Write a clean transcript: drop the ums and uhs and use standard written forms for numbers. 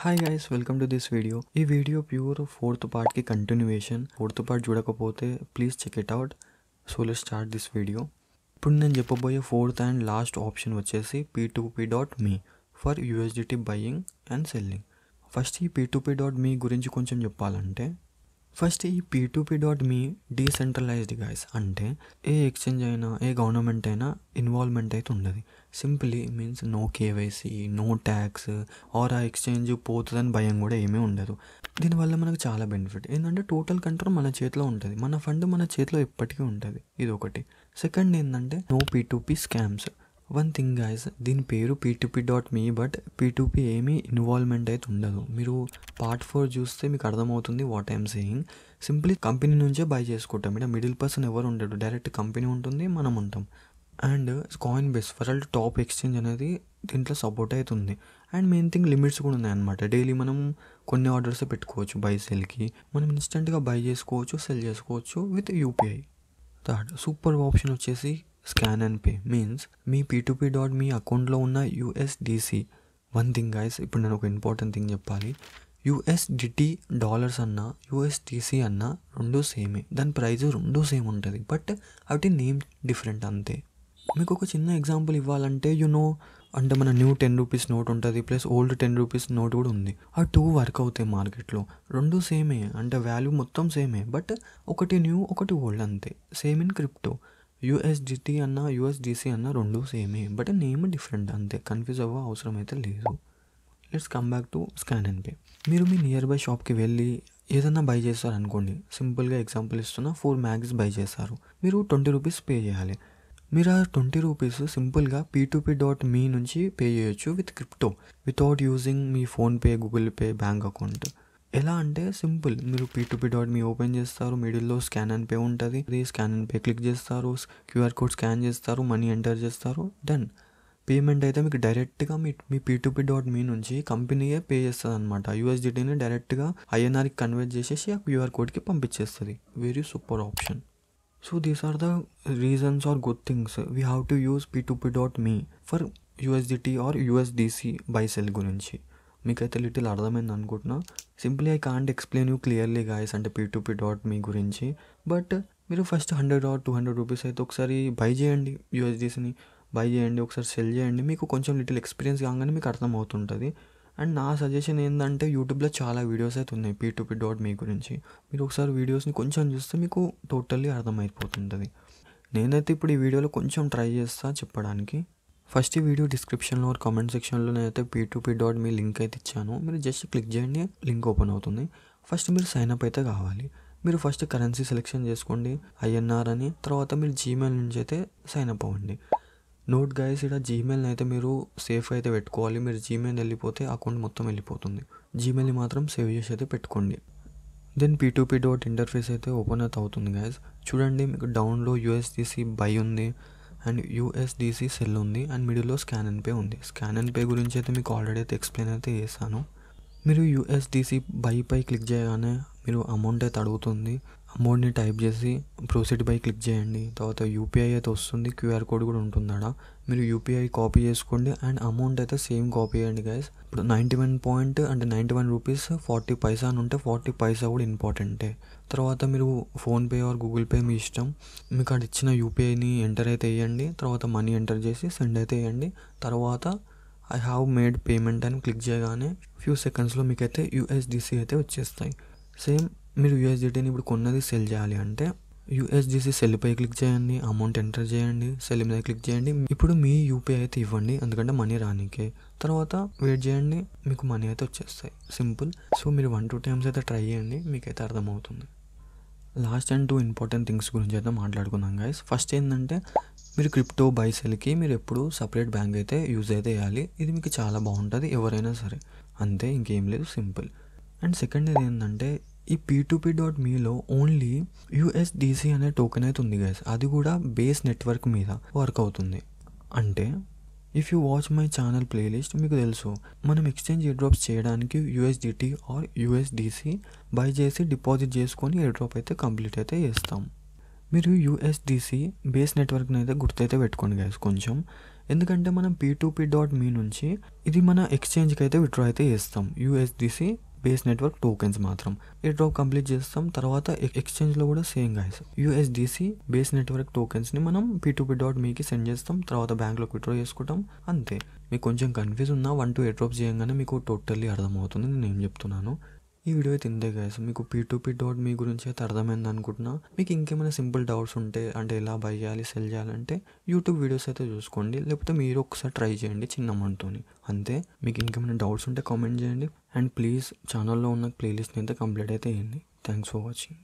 Hi guys, welcome to this video. ఈ video pure fourth పార్ట్కి continuation. Fourth part చూడకపోతే please check it out. So let's start this video. ఇప్పుడు నేను చెప్పబోయే fourth and last option వచ్చేసి p2p.me for USDT buying and selling. First ఈ p2p.me గురించి కొంచెం చెప్పాలంటే, ఫస్ట్ ఈ p2p.me డీసెంట్రలైజ్డ్ గైస్. అంటే ఏ ఎక్స్చేంజ్ అయినా ఏ గవర్నమెంట్ అయినా ఇన్వాల్వ్మెంట్ అయితే ఉండదు. Simply means no KYC, no tax or ఆ ఎక్స్చేంజ్ పోతుందని భయం కూడా ఏమీ ఉండదు. దీనివల్ల మనకు చాలా బెనిఫిట్ ఏంటంటే టోటల్ కంట్రోల్ మన చేతిలో ఉంటుంది. మన ఫండ్ మన చేతిలో ఎప్పటికీ ఉంటుంది. ఇది ఒకటి. సెకండ్ ఏంటంటే no p2p scams. One thing guys, దీని పేరు p2p.me బట్ p2p ఏమీ ఇన్వాల్వ్మెంట్ అయితే ఉండదు. మీరు పార్ట్ 4 చూస్తే మీకు అర్థమవుతుంది what I'm saying. Simply company నుంచే బై చేసుకుంటాం. ఇక్కడ మిడిల్ పర్సన్ ఎవరు ఉండడు, డైరెక్ట్ కంపెనీ ఉంటుంది, మనం ఉంటాం. And coin base world top exchange అనేది దీంట్లో సపోర్ట్ అవుతుంది. అండ్ మెయిన్ థింగ్ లిమిట్స్ కూడా ఉన్నాయన్నమాట. డైలీ మనం కొన్ని ఆర్డర్స్ పెట్టుకోవచ్చు. బై సెల్కి మనం ఇన్స్టెంట్గా బై చేసుకోవచ్చు, సెల్ చేసుకోవచ్చు with UPI. Third super option వచ్చేసి స్కాన్ అండ్ పే. మీన్స్ మీ p2p.me అకౌంట్లో ఉన్న USDC. వన్ థింగ్ గైస్, ఇప్పుడు నేను ఒక ఇంపార్టెంట్ థింగ్ చెప్పాలి. USDT డాలర్స్ అన్నా USDC అన్నా రెండు సేమే. దాని ప్రైస్ రెండు సేమ్ ఉంటుంది. బట్ అవి నేమ్ డిఫరెంట్ అంతే. మీకు ఒక చిన్న ఎగ్జాంపుల్ ఇవ్వాలంటే అంటే మన న్యూ 10 రూపీస్ నోట్ ఉంటుంది ప్లస్ ఓల్డ్ 10 రూపీస్ నోట్ కూడా ఉంది. ఆ 2 వర్క్ అవుతాయి మార్కెట్లో. రెండు సేమే, అంటే వాల్యూ మొత్తం సేమే. బట్ ఒకటి న్యూ ఒకటి ఓల్డ్ అంతే. Same in crypto. USDT అన్నా USDC అన్నా రెండు సేమే, బట్ నేమ్ డిఫరెంట్ అంతే. కన్ఫ్యూజ్ అవ్వ అవసరం అయితే లేదు. Let's come back to scan and pay. మీరు మీ నియర్ బై షాప్కి వెళ్ళి ఏదన్నా బై చేస్తారు అనుకోండి. సింపుల్గా ఎగ్జాంపుల్ ఇస్తున్నా, 4 మ్యాగ్స్ బై చేస్తారు. మీరు 20 రూపీస్ పే చేయాలి. మీరు ఆ 20 రూపీస్ సింపుల్గా p2p.me నుంచి పే చేయొచ్చు with crypto, without using me PhonePe, Google pay, bank account. ఎలా అంటే సింపుల్, మీరు p2p.me ఓపెన్ చేస్తారు, మిడిల్లో స్కాన్ అండ్ పే ఉంటుంది. స్కాన్ అండ్ పే క్లిక్ చేస్తారు, QR కోడ్ స్కాన్ చేస్తారు, మనీ ఎంటర్ చేస్తారు, డన్. పేమెంట్ అయితే మీకు డైరెక్ట్గా మీ p2p.me నుంచి కంపెనీయే పే చేస్తుంది అనమాట. USDTని డైరెక్ట్గా INRకి కన్వర్ట్ చేసేసి ఆ QR కోడ్కి పంపించేస్తుంది. Very super option. So these are the reasons or good things we have to use p2p.me for USDT or USDC buy sell గురించి. మీకైతే లిటిల్ అర్థమైంది అనుకుంటున్నా. Simply I can't explain you clearly guys అంటే p2p.me గురించి. But మీరు first 100 or 200 rupees అయితే ఒకసారి by చేయండి, USDCని బై చేయండి, ఒకసారి సెల్ చేయండి. మీకు కొంచెం లిటిల్ ఎక్స్పీరియన్స్ కాగానే మీకు అర్థమవుతుంటుంది. అండ్ నా సజెషన్ ఏంటంటే యూట్యూబ్లో చాలా వీడియోస్ అయితే ఉన్నాయి p2p.me గురించి. మీరు ఒకసారి వీడియోస్ని కొంచెం చూస్తే మీకు టోటల్లీ అర్థమైపోతుంటుంది. నేనైతే ఇప్పుడు ఈ వీడియోలో కొంచెం ట్రై చేస్తా చెప్పడానికి. ఫస్ట్ ఈ వీడియో డిస్క్రిప్షన్లో కామెంట్ సెక్షన్లో నేనైతే p2p.me లింక్ అయితే ఇచ్చాను. మీరు జస్ట్ క్లిక్ చేయండి, లింక్ ఓపెన్ అవుతుంది. ఫస్ట్ మీరు సైన్ అప్ అయితే కావాలి. మీరు ఫస్ట్ కరెన్సీ సెలెక్షన్ చేసుకోండి, INR అని. తర్వాత మీరు Gmail నుంచి అయితే సైన్ అప్ అవ్వండి. నోట్ గైస్, ఇక్కడ Gmailని అయితే మీరు సేఫ్ అయితే పెట్టుకోవాలి. మీరు Gmail వెళ్ళిపోతే అకౌంట్ మొత్తం వెళ్ళిపోతుంది. Gmailని మాత్రం సేవ్ చేసి అయితే పెట్టుకోండి. దెన్ p2p.interface అయితే ఓపెన్ అయితే అవుతుంది గైస్. చూడండి, మీకు డౌన్లో USDC బై ఉంది అండ్ USDC సెల్ ఉంది అండ్ మిడిల్లో స్కాన్ అండ్ పే ఉంది. స్కాన్ అండ్ పే గురించి అయితే మీకు ఆల్రెడీ అయితే ఎక్స్ప్లెయిన్ అయితే చేశాను. మీరు USDC బై పై క్లిక్ చేయగానే మీరు అమౌంట్ అయితే అడుగుతుంది. అమౌంట్ని టైప్ చేసి ప్రొసీడ్ బై క్లిక్ చేయండి. తర్వాత UPI అయితే వస్తుంది, QR కోడ్ కూడా ఉంటుంది అక్కడ. మీరు UPI కాపీ చేసుకోండి అండ్ అమౌంట్ అయితే సేమ్ కాపీ చేయండి గైస్. ఇప్పుడు 91 రూపీస్ 40 పైసా అని ఉంటే 40 పైసా కూడా ఇంపార్టెంటే. తర్వాత మీరు ఫోన్పే ఆర్ గూగుల్ పే మీ ఇష్టం. మీకు అక్కడ ఇచ్చిన UPIని ఎంటర్ అయితే వేయండి. తర్వాత మనీ ఎంటర్ చేసి సెండ్ అయితే వేయండి. తర్వాత ఐ హ్యావ్ మేడ్ పేమెంట్ అని క్లిక్ చేయగానే ఫ్యూ సెకండ్స్లో మీకైతే USDC అయితే వచ్చేస్తాయి. సేమ్ మీరు USDTని ఇప్పుడు కొన్నది సెల్ చేయాలి అంటే USDC సెల్ పై క్లిక్ చేయండి, అమౌంట్ ఎంటర్ చేయండి, సెల్ మీద క్లిక్ చేయండి. ఇప్పుడు మీ UPI అయితే ఇవ్వండి, ఎందుకంటే మనీ రానికే. తర్వాత వెయిట్ చేయండి, మీకు మనీ అయితే వచ్చేస్తాయి. సింపుల్. సో మీరు 1-2 టైమ్స్ అయితే ట్రై చేయండి, మీకైతే అర్థమవుతుంది. లాస్ట్ అండ్ 2 ఇంపార్టెంట్ థింగ్స్ గురించి అయితే మాట్లాడుకుందాం గైస్. ఫస్ట్ ఏంటంటే మీరు క్రిప్టో బై సెల్కి మీరు ఎప్పుడు సపరేట్ బ్యాంక్ అయితే యూజ్ అయితే చేయాలి. ఇది మీకు చాలా బాగుంటుంది, ఎవరైనా సరే. అంతే, ఇంకేం లేదు, సింపుల్. అండ్ సెకండ్ ఏంటంటే ఈ p2p.meలో ఓన్లీ USDC అనే టోకెన్ అయితే ఉంది గైస్. అది కూడా బేస్ నెట్వర్క్ మీద వర్క్ అవుతుంది. అంటే if you watch my channel playlist మీకు తెలుసు, మనం ఎక్స్చేంజ్ ఎయిర్ డ్రాప్స్ చేయడానికి USDT ఆర్ USDC బై చేసి డిపాజిట్ చేసుకొని ఎయిర్ డ్రాప్ అయితే కంప్లీట్ అయితే చేస్తాం. మీరు USDC బేస్ నెట్వర్క్ని అయితే గుర్తయితే పెట్టుకోండి గైస్ కొంచెం. ఎందుకంటే మనం p2p.me నుంచి ఇది మన ఎక్స్చేంజ్కి అయితే విత్డ్రా అయితే చేస్తాం. USDC బేస్ నెట్వర్క్ టోకెన్స్ మాత్రం ఎయిర్ డ్రాప్ కంప్లీట్ చేస్తాం. తర్వాత ఎక్స్చేంజ్లో కూడా same guys, USDC base network టోకెన్స్ని మనం p2p.meకి సెండ్ చేస్తాం. తర్వాత బ్యాంక్లోకి విత్డ్రా చేసుకుంటాం, అంతే. మీకు కొంచెం కన్ఫ్యూజ్ ఉన్నా 1-2 ఎయిర్ డ్రాప్స్ చేయగానే మీకు టోటల్లీ అర్థమవుతుంది నేను ఏం చెప్తున్నాను. ఈ వీడియో అయితే ఇంతే గైస్. మీకు p2p.me గురించి అయితే అర్థమైంది అనుకుంటున్నా. మీకు ఇంకేమైనా సింపుల్ డౌట్స్ ఉంటే, అంటే ఎలా బై చేయాలి సెల్ చేయాలంటే యూట్యూబ్ వీడియోస్ అయితే చూసుకోండి, లేకపోతే మీరు ఒకసారి ట్రై చేయండి చిన్న అమౌంట్తోని, అంతే. మీకు ఇంకేమైనా డౌట్స్ ఉంటే కామెంట్ చేయండి. అండ్ ప్లీజ్ ఛానల్లో ఉన్న ప్లేలిస్ట్ని అయితే కంప్లీట్ అయితే చేయండి. Thanks for watching.